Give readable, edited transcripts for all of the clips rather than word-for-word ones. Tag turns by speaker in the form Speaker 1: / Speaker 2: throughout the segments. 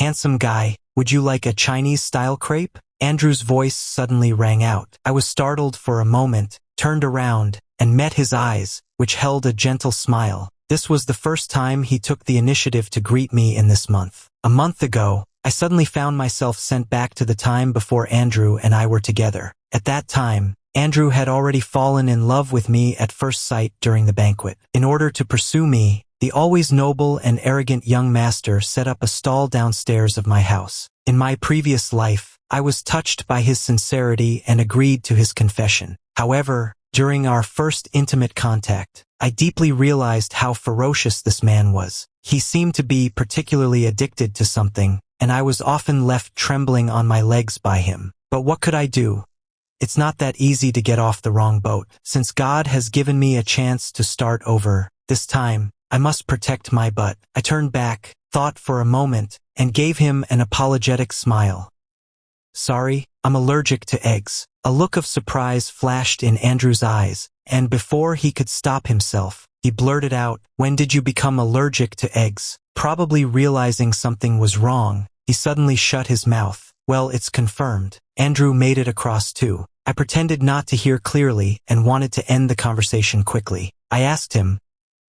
Speaker 1: "Handsome guy, would you like a Chinese-style crepe?" Andrew's voice suddenly rang out. I was startled for a moment, turned around, and met his eyes, which held a gentle smile. This was the first time he took the initiative to greet me in this month. A month ago, I suddenly found myself sent back to the time before Andrew and I were together. At that time, Andrew had already fallen in love with me at first sight during the banquet. In order to pursue me, the always noble and arrogant young master set up a stall downstairs of my house. In my previous life, I was touched by his sincerity and agreed to his confession. However, during our first intimate contact, I deeply realized how ferocious this man was. He seemed to be particularly addicted to something, and I was often left trembling on my legs by him. But what could I do? It's not that easy to get off the wrong boat. Since God has given me a chance to start over, this time, I must protect my butt. I turned back, thought for a moment, and gave him an apologetic smile. "Sorry, I'm allergic to eggs." A look of surprise flashed in Andrew's eyes, and before he could stop himself, he blurted out, "When did you become allergic to eggs?" Probably realizing something was wrong, he suddenly shut his mouth. "Well, it's confirmed." Andrew made it across too. I pretended not to hear clearly and wanted to end the conversation quickly. I asked him,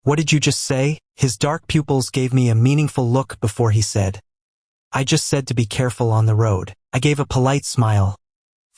Speaker 1: "What did you just say?" His dark pupils gave me a meaningful look before he said, "I just said to be careful on the road." I gave a polite smile.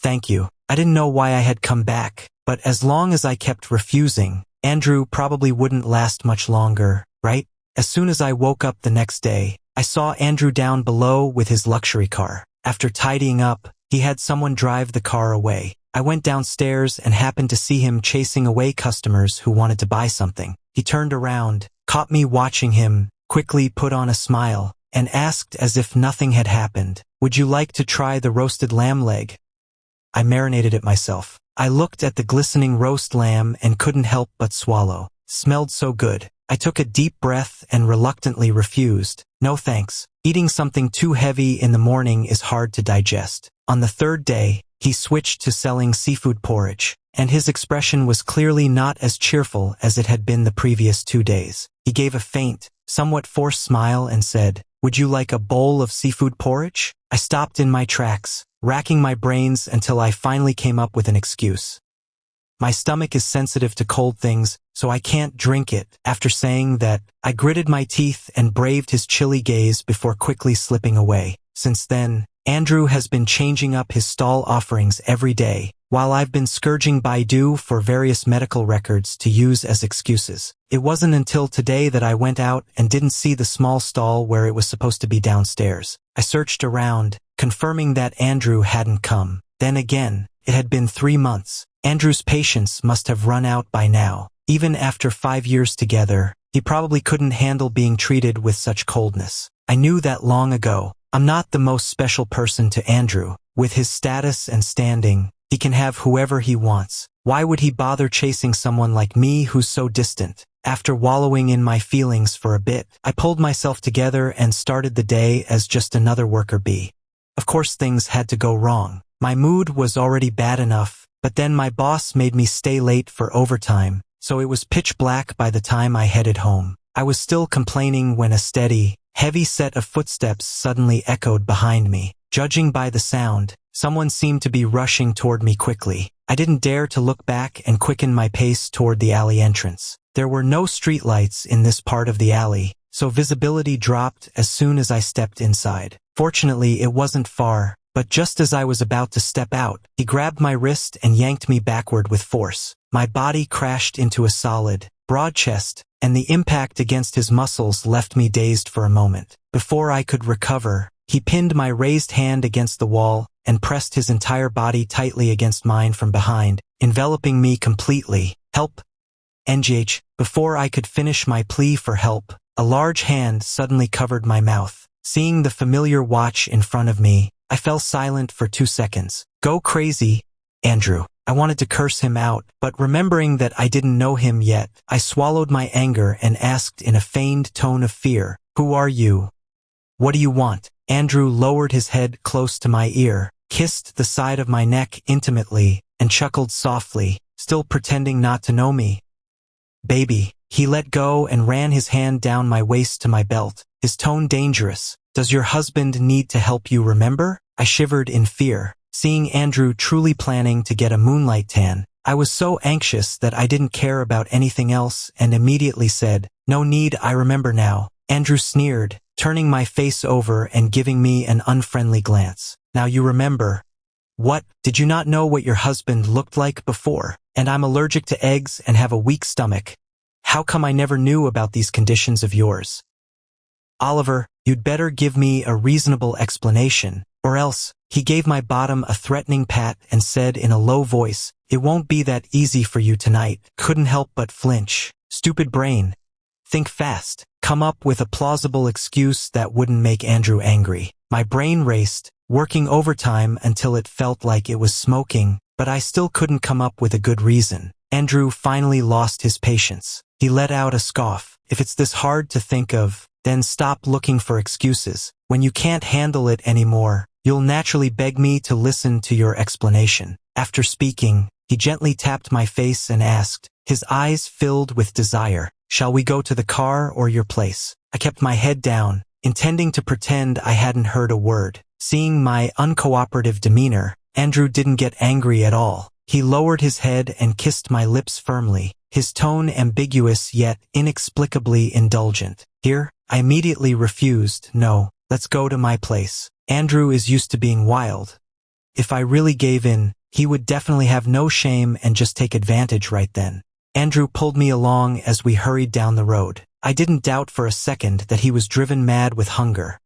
Speaker 1: "Thank you." I didn't know why I had come back, but as long as I kept refusing, Andrew probably wouldn't last much longer, right? As soon as I woke up the next day, I saw Andrew down below with his luxury car. After tidying up, he had someone drive the car away. I went downstairs and happened to see him chasing away customers who wanted to buy something. He turned around, caught me watching him, quickly put on a smile, and asked as if nothing had happened, "Would you like to try the roasted lamb leg?" I marinated it myself. I looked at the glistening roast lamb and couldn't help but swallow. Smelled so good. I took a deep breath and reluctantly refused. "No thanks. Eating something too heavy in the morning is hard to digest." On the third day, he switched to selling seafood porridge, and his expression was clearly not as cheerful as it had been the previous 2 days. He gave a faint, somewhat forced smile and said, "Would you like a bowl of seafood porridge?" I stopped in my tracks, racking my brains until I finally came up with an excuse. "My stomach is sensitive to cold things, so I can't drink it." After saying that, I gritted my teeth and braved his chilly gaze before quickly slipping away. Since then, Andrew has been changing up his stall offerings every day, while I've been scourging Baidu for various medical records to use as excuses. It wasn't until today that I went out and didn't see the small stall where it was supposed to be downstairs. I searched around, confirming that Andrew hadn't come. Then again, it had been 3 months. Andrew's patience must have run out by now. Even after 5 years together, he probably couldn't handle being treated with such coldness. I knew that long ago. I'm not the most special person to Andrew. With his status and standing, he can have whoever he wants. Why would he bother chasing someone like me who's so distant? After wallowing in my feelings for a bit, I pulled myself together and started the day as just another worker bee. Of course things had to go wrong. My mood was already bad enough, but then my boss made me stay late for overtime, so it was pitch black by the time I headed home. I was still complaining when a steady, heavy set of footsteps suddenly echoed behind me. Judging by the sound, someone seemed to be rushing toward me quickly. I didn't dare to look back and quicken my pace toward the alley entrance. There were no streetlights in this part of the alley, so visibility dropped as soon as I stepped inside. Fortunately, it wasn't far, but just as I was about to step out, he grabbed my wrist and yanked me backward with force. My body crashed into a solid, broad chest, and the impact against his muscles left me dazed for a moment. Before I could recover, he pinned my raised hand against the wall and pressed his entire body tightly against mine from behind, enveloping me completely. "Help! NGH." Before I could finish my plea for help, a large hand suddenly covered my mouth. Seeing the familiar watch in front of me, I fell silent for 2 seconds. "Go crazy, Andrew." I wanted to curse him out, but remembering that I didn't know him yet, I swallowed my anger and asked in a feigned tone of fear, "Who are you? What do you want?" Andrew lowered his head close to my ear, kissed the side of my neck intimately, and chuckled softly, still pretending not to know me. "Baby." He let go and ran his hand down my waist to my belt, his tone dangerous. Does your husband need to help you remember? I shivered in fear, seeing Andrew truly planning to get a moonlight tan. I was so anxious that I didn't care about anything else and immediately said, "No need, I remember now." Andrew sneered, turning my face over and giving me an unfriendly glance. "Now you remember. What, did you not know what your husband looked like before? And I'm allergic to eggs and have a weak stomach. How come I never knew about these conditions of yours? Oliver, you'd better give me a reasonable explanation, or else." He gave my bottom a threatening pat and said in a low voice, "It won't be that easy for you tonight." Couldn't help but flinch. Stupid brain. Think fast. Come up with a plausible excuse that wouldn't make Andrew angry. My brain raced, working overtime until it felt like it was smoking, but I still couldn't come up with a good reason. Andrew finally lost his patience. He let out a scoff. "If it's this hard to think of, then stop looking for excuses. When you can't handle it anymore, you'll naturally beg me to listen to your explanation." After speaking, he gently tapped my face and asked, his eyes filled with desire, "Shall we go to the car or your place?" I kept my head down, intending to pretend I hadn't heard a word. Seeing my uncooperative demeanor, Andrew didn't get angry at all. He lowered his head and kissed my lips firmly, his tone ambiguous yet inexplicably indulgent. "Here?" I immediately refused. "No, let's go to my place. Andrew is used to being wild. If I really gave in, he would definitely have no shame and just take advantage right then." Andrew pulled me along as we hurried down the road. I didn't doubt for a second that he was driven mad with hunger.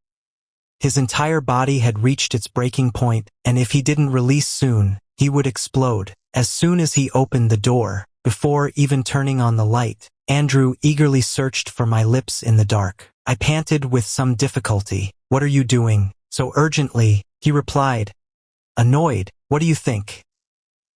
Speaker 1: His entire body had reached its breaking point, and if he didn't release soon, he would explode. As soon as he opened the door, before even turning on the light, Andrew eagerly searched for my lips in the dark. I panted with some difficulty. "What are you doing so urgently?" He replied, annoyed. "What do you think?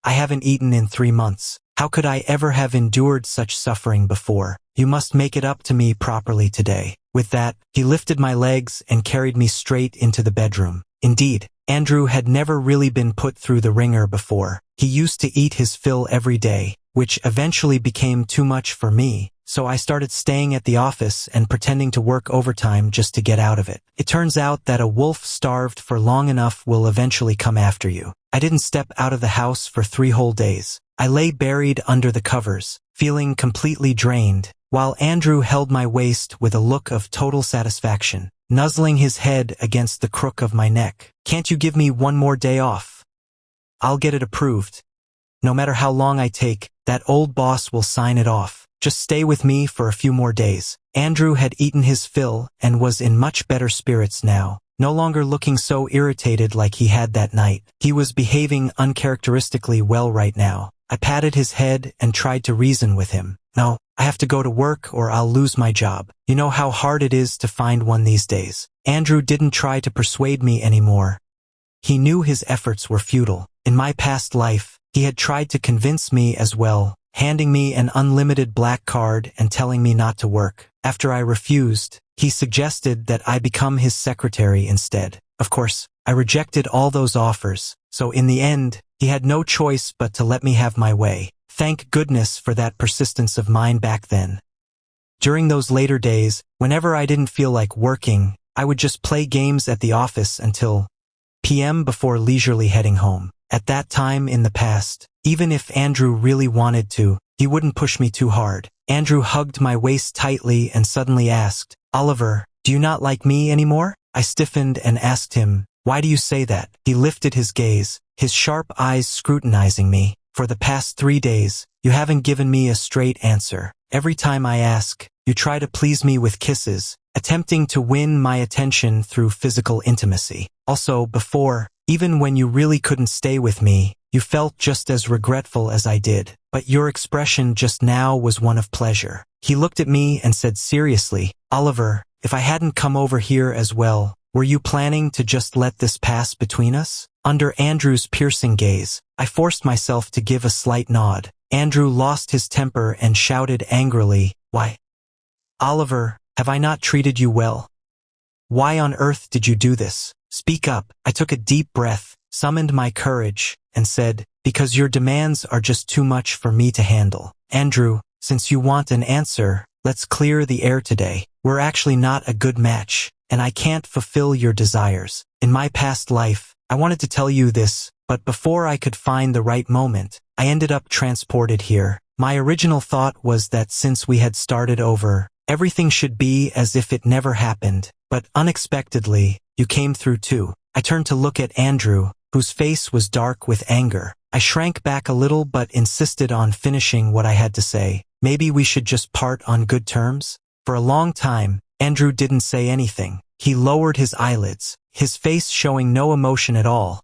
Speaker 1: I haven't eaten in 3 months. How could I ever have endured such suffering before? You must make it up to me properly today." With that, he lifted my legs and carried me straight into the bedroom. Indeed, Andrew had never really been put through the ringer before. He used to eat his fill every day, which eventually became too much for me, so I started staying at the office and pretending to work overtime just to get out of it. It turns out that a wolf starved for long enough will eventually come after you. I didn't step out of the house for 3 whole days. I lay buried under the covers, feeling completely drained, while Andrew held my waist with a look of total satisfaction, nuzzling his head against the crook of my neck. "Can't you give me 1 more day off? I'll get it approved. No matter how long I take, that old boss will sign it off. Just stay with me for a few more days." Andrew had eaten his fill and was in much better spirits now, no longer looking so irritated like he had that night. He was behaving uncharacteristically well right now. I patted his head and tried to reason with him. "No, I have to go to work or I'll lose my job. You know how hard it is to find one these days." Andrew didn't try to persuade me anymore. He knew his efforts were futile. In my past life, he had tried to convince me as well, handing me an unlimited black card and telling me not to work. After I refused, he suggested that I become his secretary instead. Of course, I rejected all those offers, so in the end, he had no choice but to let me have my way. Thank goodness for that persistence of mine back then. During those later days, whenever I didn't feel like working, I would just play games at the office until p.m. before leisurely heading home. At that time in the past, even if Andrew really wanted to, he wouldn't push me too hard. Andrew hugged my waist tightly and suddenly asked, "Oliver, do you not like me anymore?" I stiffened and asked him, "Why do you say that?" He lifted his gaze, his sharp eyes scrutinizing me. "For the past 3 days, you haven't given me a straight answer. Every time I ask, you try to please me with kisses, attempting to win my attention through physical intimacy. Also, before, even when you really couldn't stay with me, you felt just as regretful as I did, but your expression just now was one of pleasure." He looked at me and said seriously, "Oliver, if I hadn't come over here as well, were you planning to just let this pass between us?" Under Andrew's piercing gaze, I forced myself to give a slight nod. Andrew lost his temper and shouted angrily, "Why? Oliver, have I not treated you well? Why on earth did you do this? Speak up." I took a deep breath, summoned my courage, and said, "Because your demands are just too much for me to handle. Andrew, since you want an answer, let's clear the air today. We're actually not a good match. and I can't fulfill your desires. In my past life, I wanted to tell you this, but before I could find the right moment, I ended up transported here. My original thought was that since we had started over, everything should be as if it never happened, but unexpectedly, you came through too. I turned to look at Andrew, whose face was dark with anger. I shrank back a little but insisted on finishing what I had to say. Maybe we should just part on good terms? For a long time, Andrew didn't say anything. He lowered his eyelids, his face showing no emotion at all.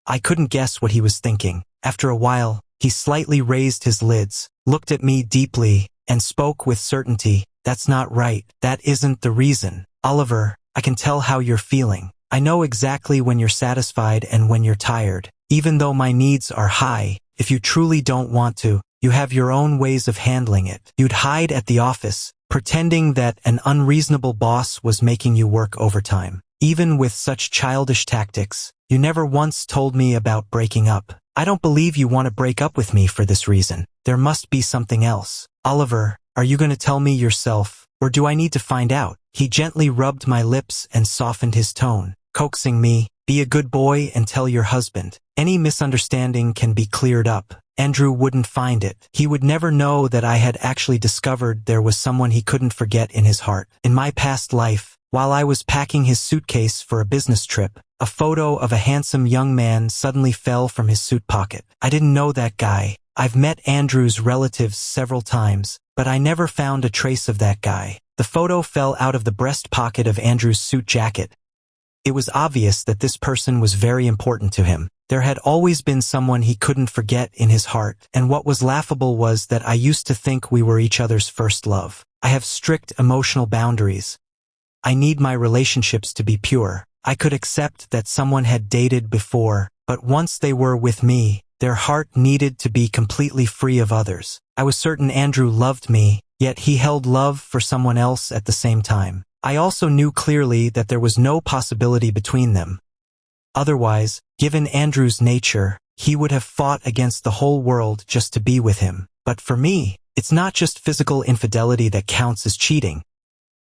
Speaker 1: I couldn't guess what he was thinking. After a while, he slightly raised his lids, looked at me deeply, and spoke with certainty. That's not right. That isn't the reason. Oliver, I can tell how you're feeling. I know exactly when you're satisfied and when you're tired. Even though my needs are high, if you truly don't want to, you have your own ways of handling it. You'd hide at the office, pretending that an unreasonable boss was making you work overtime. Even with such childish tactics, you never once told me about breaking up. I don't believe you want to break up with me for this reason. There must be something else. Oliver, are you going to tell me yourself, or do I need to find out? He gently rubbed my lips and softened his tone, coaxing me, be a good boy and tell your husband. Any misunderstanding can be cleared up. Andrew wouldn't find it. He would never know that I had actually discovered there was someone he couldn't forget in his heart. In my past life, while I was packing his suitcase for a business trip, a photo of a handsome young man suddenly fell from his suit pocket. I didn't know that guy. I've met Andrew's relatives several times, but I never found a trace of that guy. The photo fell out of the breast pocket of Andrew's suit jacket. It was obvious that this person was very important to him. There had always been someone he couldn't forget in his heart, and what was laughable was that I used to think we were each other's first love. I have strict emotional boundaries. I need my relationships to be pure. I could accept that someone had dated before, but once they were with me, their heart needed to be completely free of others. I was certain Andrew loved me, yet he held love for someone else at the same time. I also knew clearly that there was no possibility between them. Otherwise, given Andrew's nature, he would have fought against the whole world just to be with him. But for me, it's not just physical infidelity that counts as cheating.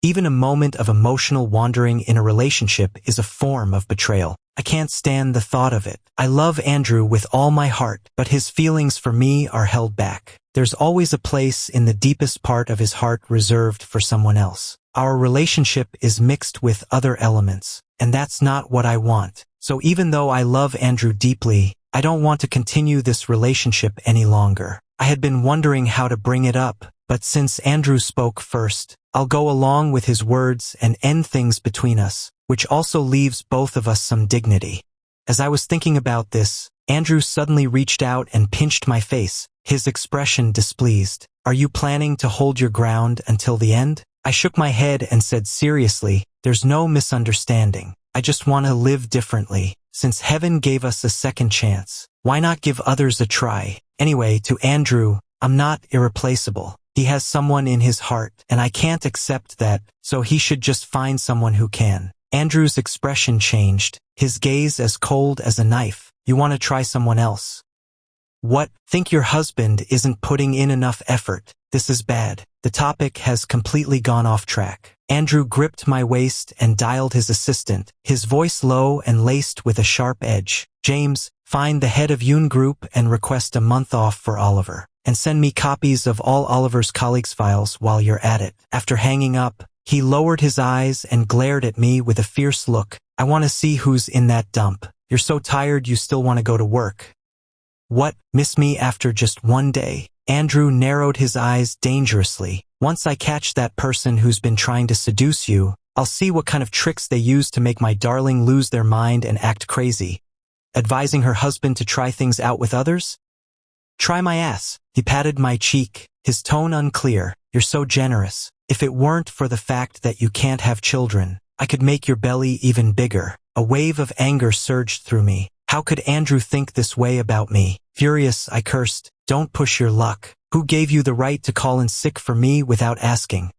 Speaker 1: Even a moment of emotional wandering in a relationship is a form of betrayal. I can't stand the thought of it. I love Andrew with all my heart, but his feelings for me are held back. There's always a place in the deepest part of his heart reserved for someone else. Our relationship is mixed with other elements, and that's not what I want. So even though I love Andrew deeply, I don't want to continue this relationship any longer. I had been wondering how to bring it up, but since Andrew spoke first, I'll go along with his words and end things between us, which also leaves both of us some dignity. As I was thinking about this, Andrew suddenly reached out and pinched my face, his expression displeased. Are you planning to hold your ground until the end? I shook my head and said seriously, there's no misunderstanding. I just want to live differently. Since heaven gave us a second chance, why not give others a try? Anyway, to Andrew, I'm not irreplaceable. He has someone in his heart, and I can't accept that, so he should just find someone who can. Andrew's expression changed, his gaze as cold as a knife. You want to try someone else? What? Think your husband isn't putting in enough effort? This is bad. The topic has completely gone off track. Andrew gripped my waist and dialed his assistant, his voice low and laced with a sharp edge. James, find the head of Yoon Group and request a month off for Oliver. And send me copies of all Oliver's colleagues' files while you're at it. After hanging up, he lowered his eyes and glared at me with a fierce look. I want to see who's in that dump. You're so tired you still want to go to work. What, miss me after just one day? Andrew narrowed his eyes dangerously. Once I catch that person who's been trying to seduce you, I'll see what kind of tricks they use to make my darling lose their mind and act crazy. Advising her husband to try things out with others? Try my ass. He patted my cheek, his tone unclear. You're so generous. If it weren't for the fact that you can't have children, I could make your belly even bigger. A wave of anger surged through me. How could Andrew think this way about me? Furious, I cursed. Don't push your luck. Who gave you the right to call in sick for me without asking?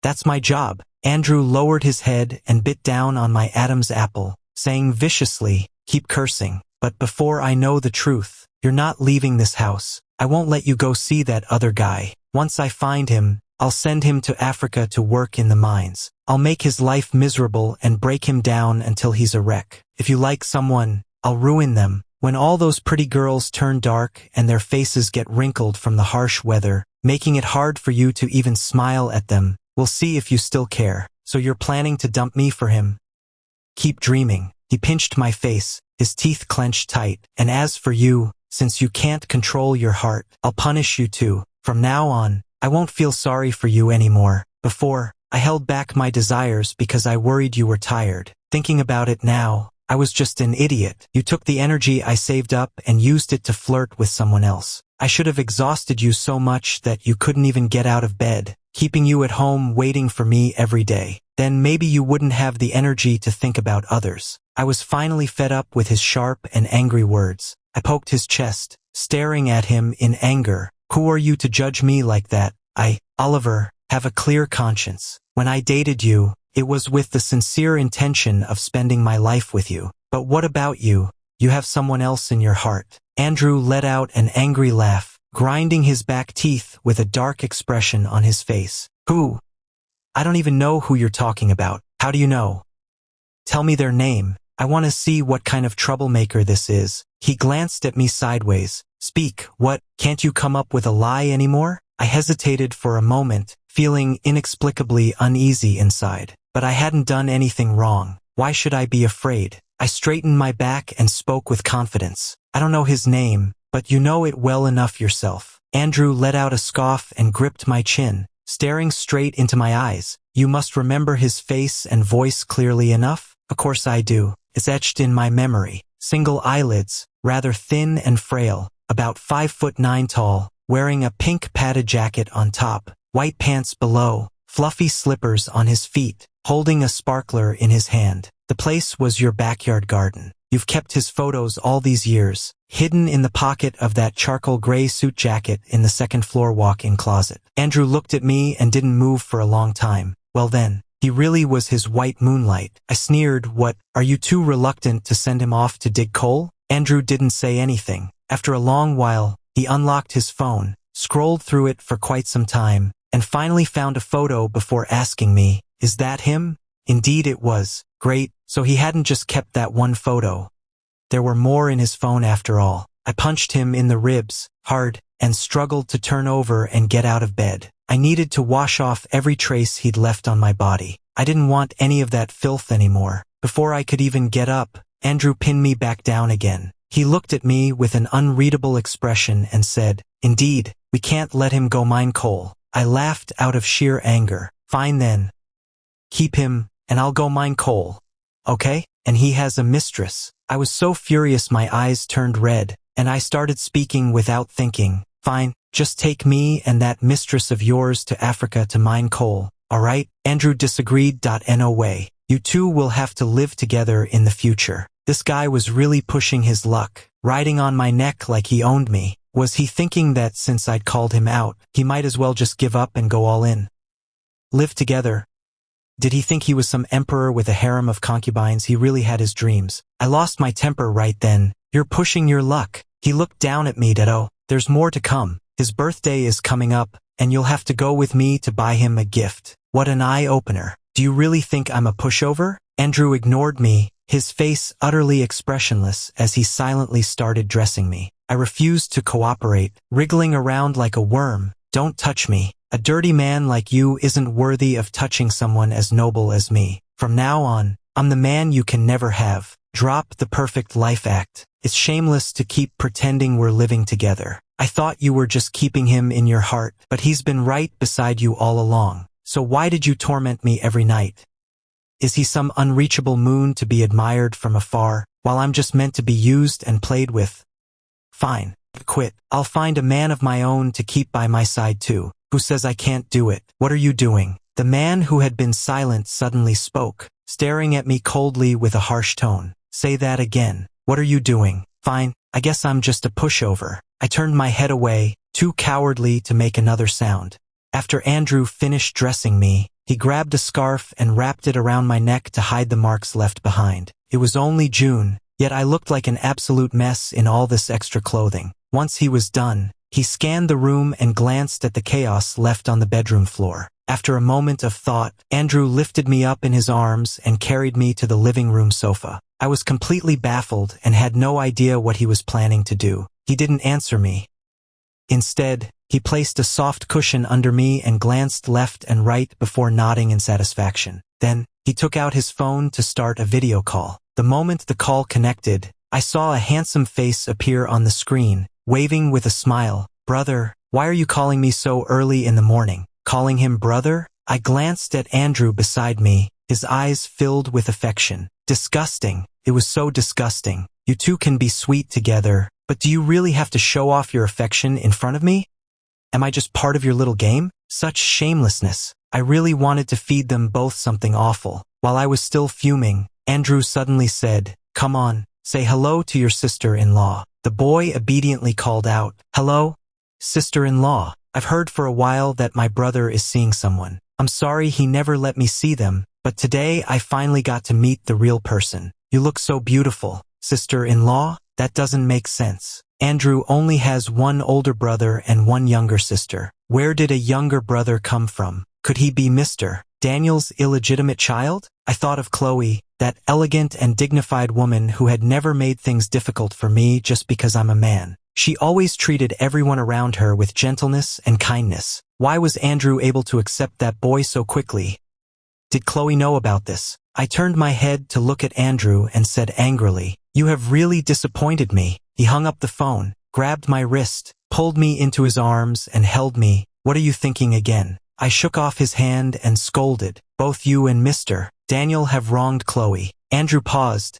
Speaker 1: That's my job. Andrew lowered his head and bit down on my Adam's apple, saying viciously, keep cursing. But before I know the truth, you're not leaving this house. I won't let you go see that other guy. Once I find him, I'll send him to Africa to work in the mines. I'll make his life miserable and break him down until he's a wreck. If you like someone, I'll ruin them. When all those pretty girls turn dark and their faces get wrinkled from the harsh weather, making it hard for you to even smile at them, we'll see if you still care. So you're planning to dump me for him? Keep dreaming. He pinched my face, his teeth clenched tight. And as for you, since you can't control your heart, I'll punish you too. From now on, I won't feel sorry for you anymore. Before, I held back my desires because I worried you were tired. Thinking about it now, I was just an idiot. You took the energy I saved up and used it to flirt with someone else. I should have exhausted you so much that you couldn't even get out of bed, keeping you at home waiting for me every day. Then maybe you wouldn't have the energy to think about others. I was finally fed up with his sharp and angry words. I poked his chest, staring at him in anger. Who are you to judge me like that? I, Oliver, have a clear conscience. When I dated you, it was with the sincere intention of spending my life with you. But what about you? You have someone else in your heart. Andrew let out an angry laugh, grinding his back teeth with a dark expression on his face. Who? I don't even know who you're talking about. How do you know? Tell me their name. I want to see what kind of troublemaker this is. He glanced at me sideways. Speak, what? Can't you come up with a lie anymore? I hesitated for a moment, feeling inexplicably uneasy inside. But I hadn't done anything wrong. Why should I be afraid? I straightened my back and spoke with confidence. I don't know his name, but you know it well enough yourself. Andrew let out a scoff and gripped my chin, staring straight into my eyes. You must remember his face and voice clearly enough? Of course I do. It's etched in my memory. Single eyelids, rather thin and frail, about 5'9" tall, wearing a pink padded jacket on top, white pants below, fluffy slippers on his feet, holding a sparkler in his hand. The place was your backyard garden. You've kept his photos all these years, hidden in the pocket of that charcoal gray suit jacket in the second floor walk-in closet. Andrew looked at me and didn't move for a long time. Well then, he really was his white moonlight. I sneered. What, are you too reluctant to send him off to dig coal? Andrew didn't say anything. After a long while, he unlocked his phone, scrolled through it for quite some time, and finally found a photo before asking me, is that him? Indeed it was. Great, so he hadn't just kept that one photo. There were more in his phone after all. I punched him in the ribs, hard, and struggled to turn over and get out of bed. I needed to wash off every trace he'd left on my body. I didn't want any of that filth anymore. Before I could even get up, Andrew pinned me back down again. He looked at me with an unreadable expression and said, indeed, we can't let him go mine coal. I laughed out of sheer anger. Fine then. Keep him, and I'll go mine coal. Okay? And he has a mistress. I was so furious my eyes turned red, and I started speaking without thinking. Fine, just take me and that mistress of yours to Africa to mine coal, alright? Andrew disagreed. No way. You two will have to live together in the future. This guy was really pushing his luck, riding on my neck like he owned me. Was he thinking that since I'd called him out, he might as well just give up and go all in? Live together? Did he think he was some emperor with a harem of concubines? He really had his dreams. I lost my temper right then. You're pushing your luck. He looked down at me. There's more to come. His birthday is coming up, and you'll have to go with me to buy him a gift. What an eye-opener. Do you really think I'm a pushover? Andrew ignored me, his face utterly expressionless as he silently started dressing me. I refused to cooperate, wriggling around like a worm. Don't touch me. A dirty man like you isn't worthy of touching someone as noble as me. From now on, I'm the man you can never have. Drop the perfect life act. It's shameless to keep pretending we're living together. I thought you were just keeping him in your heart, but he's been right beside you all along. So why did you torment me every night? Is he some unreachable moon to be admired from afar, while I'm just meant to be used and played with? Fine. Quit. I'll find a man of my own to keep by my side too. Who says I can't do it? What are you doing? The man who had been silent suddenly spoke, staring at me coldly with a harsh tone. Say that again. What are you doing? Fine, I guess I'm just a pushover. I turned my head away, too cowardly to make another sound. After Andrew finished dressing me, he grabbed a scarf and wrapped it around my neck to hide the marks left behind. It was only June, yet I looked like an absolute mess in all this extra clothing. Once he was done, He scanned the room and glanced at the chaos left on the bedroom floor. After a moment of thought, Andrew lifted me up in his arms and carried me to the living room sofa. I was completely baffled and had no idea what he was planning to do. He didn't answer me. Instead, he placed a soft cushion under me and glanced left and right before nodding in satisfaction. Then, he took out his phone to start a video call. The moment the call connected, I saw a handsome face appear on the screen, waving with a smile. "Brother, why are you calling me so early in the morning?" Calling him brother? I glanced at Andrew beside me, his eyes filled with affection. Disgusting. It was so disgusting. You two can be sweet together, but do you really have to show off your affection in front of me? Am I just part of your little game? Such shamelessness. I really wanted to feed them both something awful. While I was still fuming, Andrew suddenly said, "Come on, say hello to your sister-in-law." The boy obediently called out, "Hello, sister-in-law. I've heard for a while that my brother is seeing someone. I'm sorry he never let me see them, but today I finally got to meet the real person. You look so beautiful, sister-in-law? That doesn't make sense. Andrew only has one older brother and one younger sister. Where did a younger brother come from? Could he be Mr. Daniel's illegitimate child?" I thought of Chloe, that elegant and dignified woman who had never made things difficult for me just because I'm a man. She always treated everyone around her with gentleness and kindness. Why was Andrew able to accept that boy so quickly? Did Chloe know about this? I turned my head to look at Andrew and said angrily, "You have really disappointed me." He hung up the phone, grabbed my wrist, pulled me into his arms and held me. "What are you thinking again?" I shook off his hand and scolded, "Both you and Mr. Daniel have wronged Chloe." Andrew paused,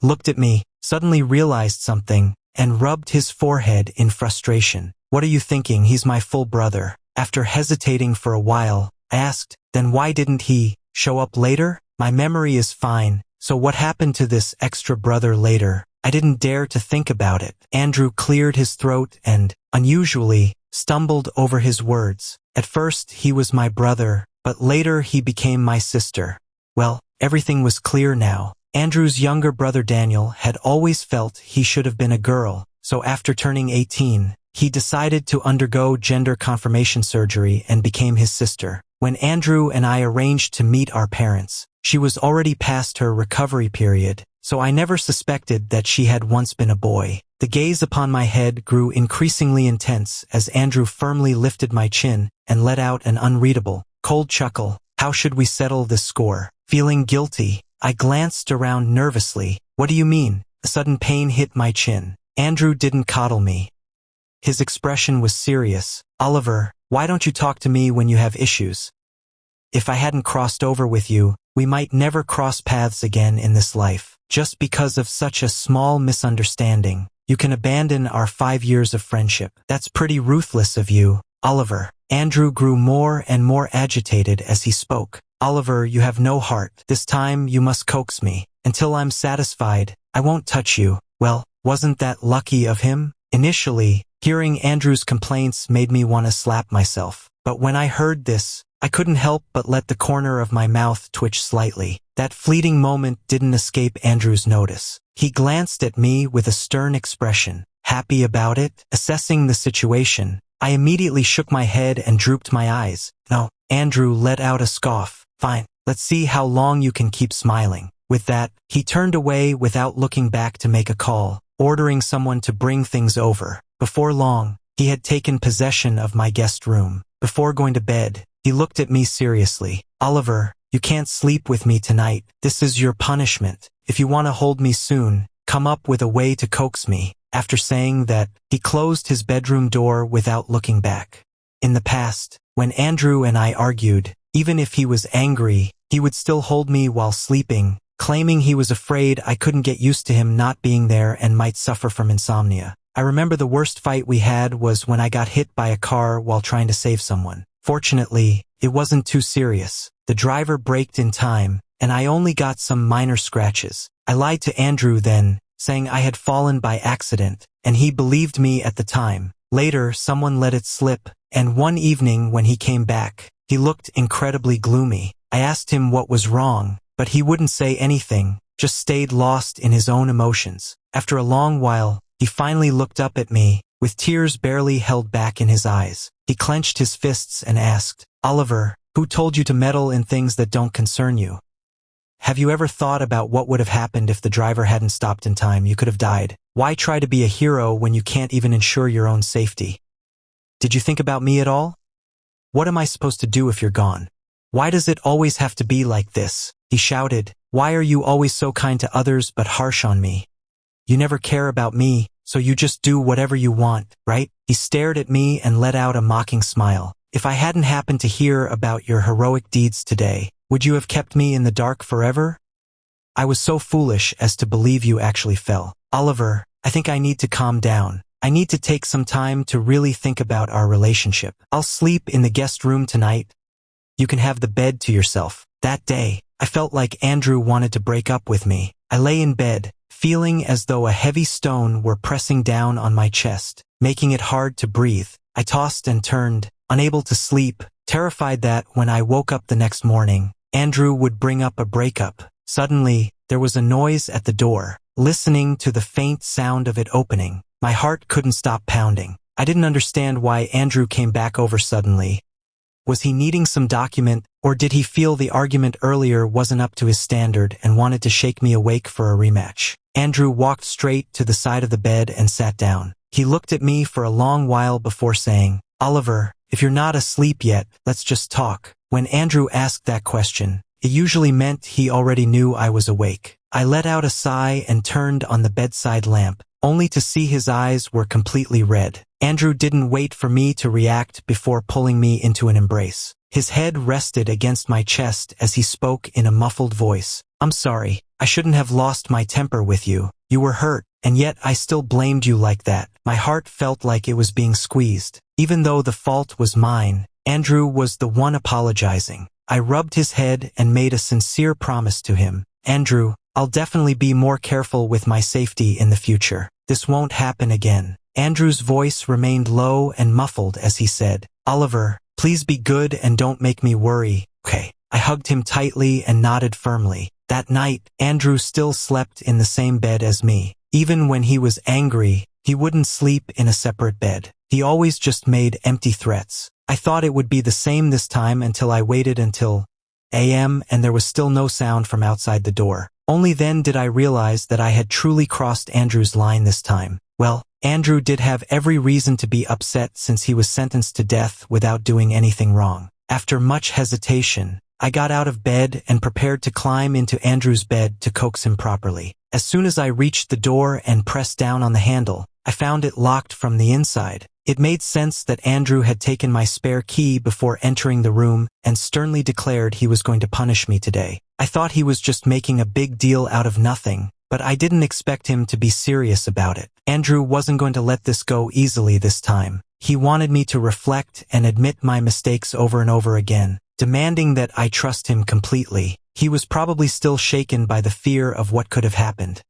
Speaker 1: looked at me, suddenly realized something, and rubbed his forehead in frustration. "What are you thinking? He's my full brother." After hesitating for a while, I asked, "Then why didn't he show up later?" My memory is fine, so what happened to this extra brother later? I didn't dare to think about it. Andrew cleared his throat and, unusually, stumbled over his words. At first he was my brother, but later he became my sister. Well, everything was clear now. Andrew's younger brother Daniel had always felt he should have been a girl, so after turning 18, he decided to undergo gender confirmation surgery and became his sister. When Andrew and I arranged to meet our parents, she was already past her recovery period, so I never suspected that she had once been a boy. The gaze upon my head grew increasingly intense as Andrew firmly lifted my chin and let out an unreadable, cold chuckle. How should we settle this score? Feeling guilty, I glanced around nervously. "What do you mean?" A sudden pain hit my chin. Andrew didn't coddle me. His expression was serious. "Oliver, why don't you talk to me when you have issues? If I hadn't crossed over with you, we might never cross paths again in this life. Just because of such a small misunderstanding, you can abandon our 5 years of friendship. That's pretty ruthless of you, Oliver." Andrew grew more and more agitated as he spoke. "Oliver, you have no heart. This time you must coax me. Until I'm satisfied, I won't touch you." Well, wasn't that lucky of him? Initially, hearing Andrew's complaints made me want to slap myself. But when I heard this, I couldn't help but let the corner of my mouth twitch slightly. That fleeting moment didn't escape Andrew's notice. He glanced at me with a stern expression. Happy about it? Assessing the situation, I immediately shook my head and drooped my eyes. "No." Andrew let out a scoff. "Fine, let's see how long you can keep smiling." With that, he turned away without looking back to make a call, ordering someone to bring things over. Before long, he had taken possession of my guest room. Before going to bed, he looked at me seriously. "Oliver, you can't sleep with me tonight. This is your punishment. If you want to hold me soon, come up with a way to coax me." After saying that, he closed his bedroom door without looking back. In the past, when Andrew and I argued, even if he was angry, he would still hold me while sleeping, claiming he was afraid I couldn't get used to him not being there and might suffer from insomnia. I remember the worst fight we had was when I got hit by a car while trying to save someone. Fortunately, it wasn't too serious. The driver braked in time, and I only got some minor scratches. I lied to Andrew then, saying I had fallen by accident, and he believed me at the time. Later, someone let it slip, and one evening when he came back, he looked incredibly gloomy. I asked him what was wrong, but he wouldn't say anything, just stayed lost in his own emotions. After a long while, he finally looked up at me, with tears barely held back in his eyes. He clenched his fists and asked, "Oliver, who told you to meddle in things that don't concern you? Have you ever thought about what would have happened if the driver hadn't stopped in time? You could have died. Why try to be a hero when you can't even ensure your own safety? Did you think about me at all? What am I supposed to do if you're gone? Why does it always have to be like this?" He shouted. "Why are you always so kind to others but harsh on me? You never care about me, so you just do whatever you want, right?" He stared at me and let out a mocking smile. "If I hadn't happened to hear about your heroic deeds today, would you have kept me in the dark forever? I was so foolish as to believe you actually fell. Oliver, I think I need to calm down. I need to take some time to really think about our relationship. I'll sleep in the guest room tonight. You can have the bed to yourself." That day, I felt like Andrew wanted to break up with me. I lay in bed, feeling as though a heavy stone were pressing down on my chest, making it hard to breathe. I tossed and turned, unable to sleep, terrified that when I woke up the next morning, Andrew would bring up a breakup. Suddenly, there was a noise at the door. Listening to the faint sound of it opening, my heart couldn't stop pounding. I didn't understand why Andrew came back over suddenly. Was he needing some document, or did he feel the argument earlier wasn't up to his standard and wanted to shake me awake for a rematch? Andrew walked straight to the side of the bed and sat down. He looked at me for a long while before saying, "Oliver, if you're not asleep yet, let's just talk." When Andrew asked that question, it usually meant he already knew I was awake. I let out a sigh and turned on the bedside lamp, only to see his eyes were completely red. Andrew didn't wait for me to react before pulling me into an embrace. His head rested against my chest as he spoke in a muffled voice. "I'm sorry. I shouldn't have lost my temper with you. You were hurt, and yet I still blamed you like that." My heart felt like it was being squeezed. Even though the fault was mine, Andrew was the one apologizing. I rubbed his head and made a sincere promise to him. "Andrew, I'll definitely be more careful with my safety in the future. This won't happen again." Andrew's voice remained low and muffled as he said, "Oliver, please be good and don't make me worry, okay?" I hugged him tightly and nodded firmly. That night, Andrew still slept in the same bed as me. Even when he was angry, he wouldn't sleep in a separate bed. He always just made empty threats. I thought it would be the same this time until I waited until a.m. and there was still no sound from outside the door. Only then did I realize that I had truly crossed Andrew's line this time. Well, Andrew did have every reason to be upset since he was sentenced to death without doing anything wrong. After much hesitation, I got out of bed and prepared to climb into Andrew's bed to coax him properly. As soon as I reached the door and pressed down on the handle, I found it locked from the inside. It made sense that Andrew had taken my spare key before entering the room and sternly declared he was going to punish me today. I thought he was just making a big deal out of nothing, but I didn't expect him to be serious about it. Andrew wasn't going to let this go easily this time. He wanted me to reflect and admit my mistakes over and over again, demanding that I trust him completely. He was probably still shaken by the fear of what could have happened.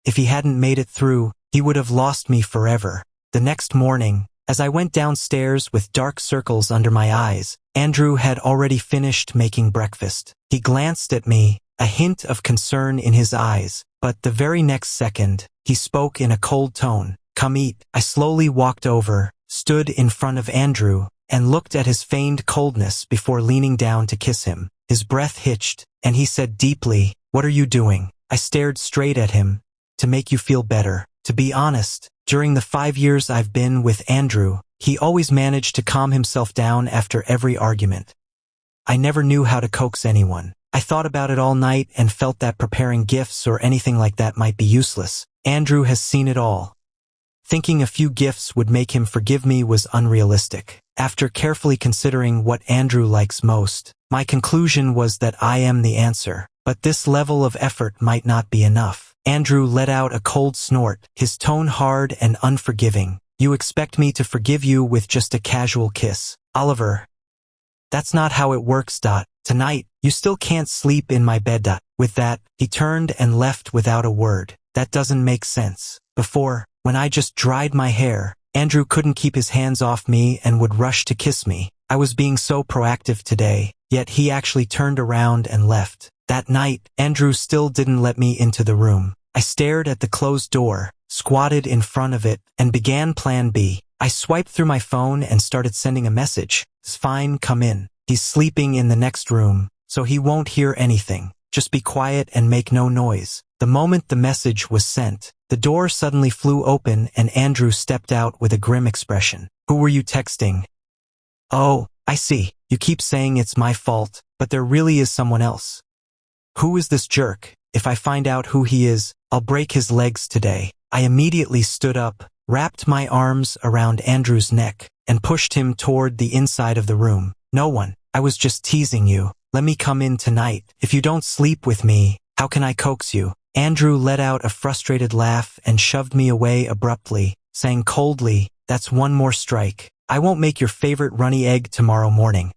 Speaker 1: If he hadn't made it through, he would have lost me forever. The next morning, as I went downstairs with dark circles under my eyes, Andrew had already finished making breakfast. He glanced at me, a hint of concern in his eyes, but the very next second, he spoke in a cold tone. "Come eat." I slowly walked over, stood in front of Andrew, and looked at his feigned coldness before leaning down to kiss him. His breath hitched, and he said deeply, "What are you doing?" I stared straight at him. "To make you feel better." To be honest, during the 5 years I've been with Andrew, he always managed to calm himself down after every argument. I never knew how to coax anyone. I thought about it all night and felt that preparing gifts or anything like that might be useless. Andrew has seen it all. Thinking a few gifts would make him forgive me was unrealistic. After carefully considering what Andrew likes most, my conclusion was that I am the answer. But this level of effort might not be enough. Andrew let out a cold snort, his tone hard and unforgiving. "You expect me to forgive you with just a casual kiss? Oliver, that's not how it works. Tonight, you still can't sleep in my bed. With that, he turned and left without a word. That doesn't make sense. Before, when I just dried my hair, Andrew couldn't keep his hands off me and would rush to kiss me. I was being so proactive today, yet he actually turned around and left. That night, Andrew still didn't let me into the room. I stared at the closed door, squatted in front of it, and began plan B. I swiped through my phone and started sending a message. "It's fine, come in. He's sleeping in the next room, so he won't hear anything. Just be quiet and make no noise." The moment the message was sent, the door suddenly flew open and Andrew stepped out with a grim expression. "Who were you texting?" "Oh, I see. You keep saying it's my fault, but there really is someone else. Who is this jerk? If I find out who he is, I'll break his legs today." I immediately stood up, wrapped my arms around Andrew's neck, and pushed him toward the inside of the room. "No one. I was just teasing you. Let me come in tonight. If you don't sleep with me, how can I coax you?" Andrew let out a frustrated laugh and shoved me away abruptly, saying coldly, "That's one more strike. I won't make your favorite runny egg tomorrow morning.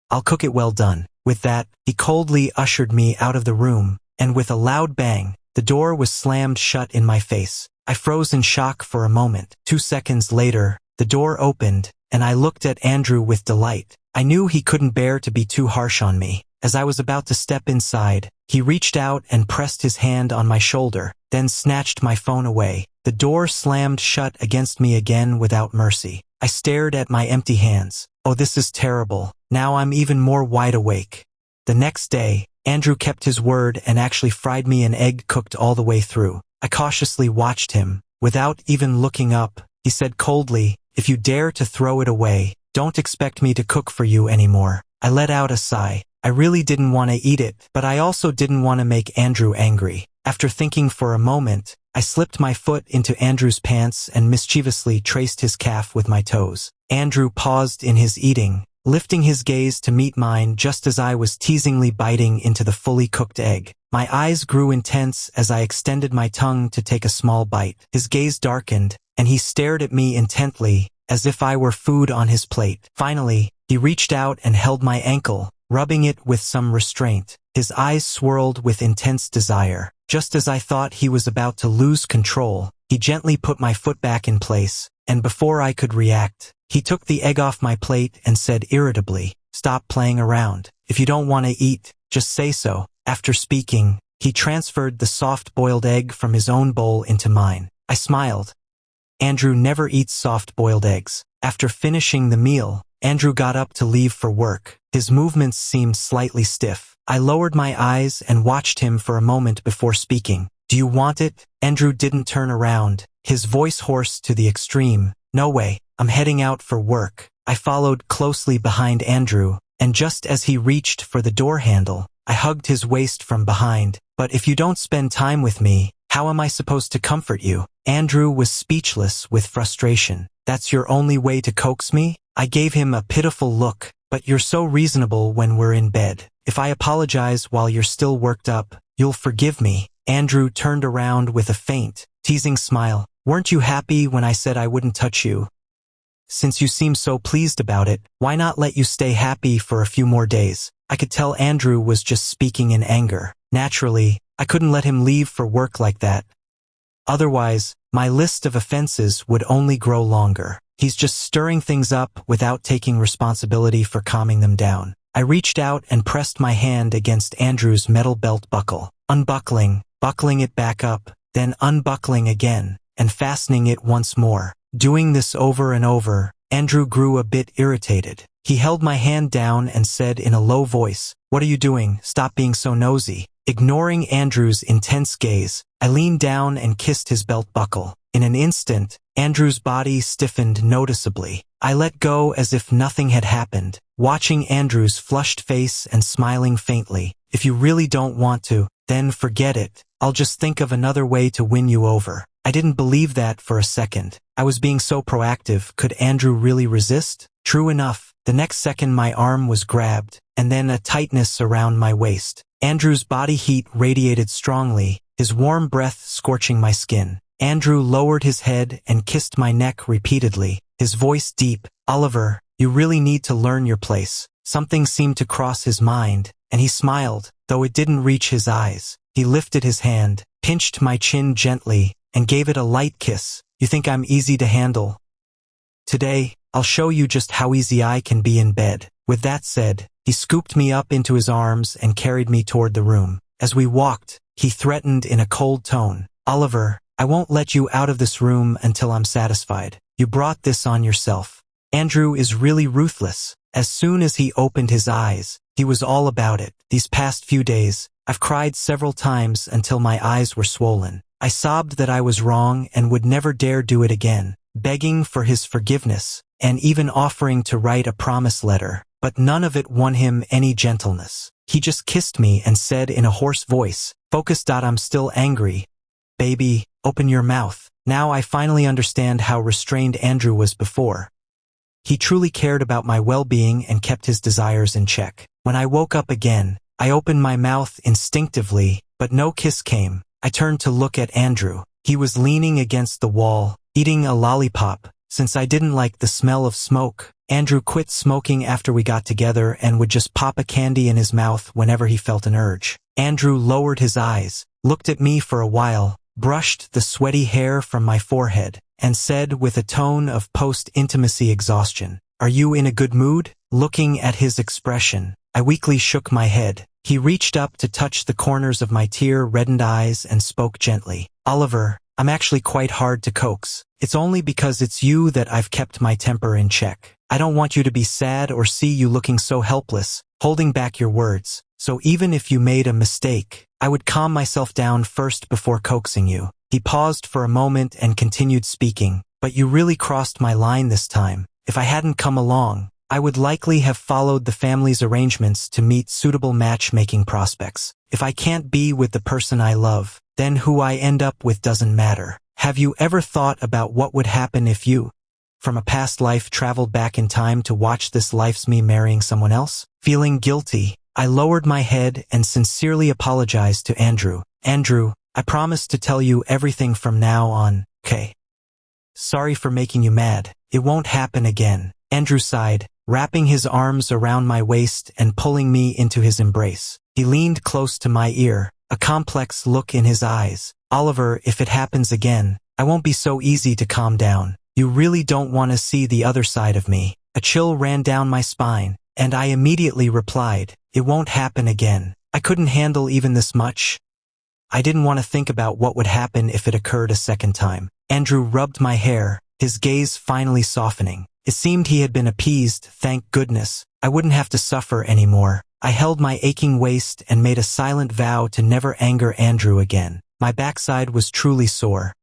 Speaker 1: I'll cook it well done." With that, he coldly ushered me out of the room, and with a loud bang, the door was slammed shut in my face. I froze in shock for a moment. 2 seconds later, the door opened, and I looked at Andrew with delight. I knew he couldn't bear to be too harsh on me. As I was about to step inside, he reached out and pressed his hand on my shoulder, then snatched my phone away. The door slammed shut against me again without mercy. I stared at my empty hands. Oh, this is terrible. Now I'm even more wide awake. The next day, Andrew kept his word and actually fried me an egg cooked all the way through. I cautiously watched him. Without even looking up, he said coldly, "If you dare to throw it away, don't expect me to cook for you anymore." I let out a sigh. I really didn't want to eat it, but I also didn't want to make Andrew angry. After thinking for a moment, I slipped my foot into Andrew's pants and mischievously traced his calf with my toes. Andrew paused in his eating, lifting his gaze to meet mine just as I was teasingly biting into the fully cooked egg. My eyes grew intense as I extended my tongue to take a small bite. His gaze darkened, and he stared at me intently, as if I were food on his plate. Finally, he reached out and held my ankle, rubbing it with some restraint. His eyes swirled with intense desire. Just as I thought he was about to lose control, he gently put my foot back in place, and before I could react, he took the egg off my plate and said irritably, "Stop playing around. If you don't want to eat, just say so." After speaking, he transferred the soft-boiled egg from his own bowl into mine. I smiled. Andrew never eats soft-boiled eggs. After finishing the meal, Andrew got up to leave for work. His movements seemed slightly stiff. I lowered my eyes and watched him for a moment before speaking. "Do you want it?" Andrew didn't turn around, his voice hoarse to the extreme. "No way. I'm heading out for work." I followed closely behind Andrew, and just as he reached for the door handle, I hugged his waist from behind. "But if you don't spend time with me, how am I supposed to comfort you?" Andrew was speechless with frustration. "That's your only way to coax me?" I gave him a pitiful look. "But you're so reasonable when we're in bed. If I apologize while you're still worked up, you'll forgive me." Andrew turned around with a faint, teasing smile. "Weren't you happy when I said I wouldn't touch you? Since you seem so pleased about it, why not let you stay happy for a few more days?" I could tell Andrew was just speaking in anger. Naturally, I couldn't let him leave for work like that. Otherwise, my list of offenses would only grow longer. He's just stirring things up without taking responsibility for calming them down. I reached out and pressed my hand against Andrew's metal belt buckle, buckling it back up, then unbuckling again, and fastening it once more. Doing this over and over, Andrew grew a bit irritated. He held my hand down and said in a low voice, "What are you doing? Stop being so nosy." Ignoring Andrew's intense gaze, I leaned down and kissed his belt buckle. In an instant, Andrew's body stiffened noticeably. I let go as if nothing had happened, watching Andrew's flushed face and smiling faintly. "If you really don't want to, then forget it. I'll just think of another way to win you over." I didn't believe that for a second. I was being so proactive. Could Andrew really resist? True enough, the next second my arm was grabbed, and then a tightness around my waist. Andrew's body heat radiated strongly, his warm breath scorching my skin. Andrew lowered his head and kissed my neck repeatedly, his voice deep. "Oliver, you really need to learn your place." Something seemed to cross his mind, and he smiled, though it didn't reach his eyes. He lifted his hand, pinched my chin gently, and gave it a light kiss. "You think I'm easy to handle? Today, I'll show you just how easy I can be in bed." With that said, he scooped me up into his arms and carried me toward the room. As we walked, he threatened in a cold tone, "Oliver, I won't let you out of this room until I'm satisfied. You brought this on yourself. Andrew is really ruthless. As soon as he opened his eyes, he was all about it. These past few days, I've cried several times until my eyes were swollen. I sobbed that I was wrong and would never dare do it again, begging for his forgiveness, and even offering to write a promise letter, but none of it won him any gentleness. He just kissed me and said in a hoarse voice, "Focus. I'm still angry. Baby, open your mouth." Now I finally understand how restrained Andrew was before. He truly cared about my well-being and kept his desires in check. When I woke up again, I opened my mouth instinctively, but no kiss came. I turned to look at Andrew. He was leaning against the wall, eating a lollipop. Since I didn't like the smell of smoke, Andrew quit smoking after we got together and would just pop a candy in his mouth whenever he felt an urge. Andrew lowered his eyes, looked at me for a while, brushed the sweaty hair from my forehead, and said with a tone of post-intimacy exhaustion, "Are you in a good mood?" Looking at his expression, I weakly shook my head. He reached up to touch the corners of my tear-reddened eyes and spoke gently. "Oliver, I'm actually quite hard to coax. It's only because it's you that I've kept my temper in check. I don't want you to be sad or see you looking so helpless, holding back your words. So even if you made a mistake, I would calm myself down first before coaxing you." He paused for a moment and continued speaking, "But you really crossed my line this time. If I hadn't come along, I would likely have followed the family's arrangements to meet suitable matchmaking prospects. If I can't be with the person I love, then who I end up with doesn't matter. Have you ever thought about what would happen if you, from a past life, traveled back in time to watch this life's me marrying someone else?" Feeling guilty, I lowered my head and sincerely apologized to Andrew. "Andrew, I promise to tell you everything from now on, okay? Sorry for making you mad. It won't happen again." Andrew sighed, wrapping his arms around my waist and pulling me into his embrace. He leaned close to my ear, a complex look in his eyes. "Oliver, if it happens again, I won't be so easy to calm down. You really don't want to see the other side of me." A chill ran down my spine, and I immediately replied, "It won't happen again." I couldn't handle even this much. I didn't want to think about what would happen if it occurred a second time. Andrew rubbed my hair, his gaze finally softening. It seemed he had been appeased, thank goodness. I wouldn't have to suffer anymore. I held my aching waist and made a silent vow to never anger Andrew again. My backside was truly sore.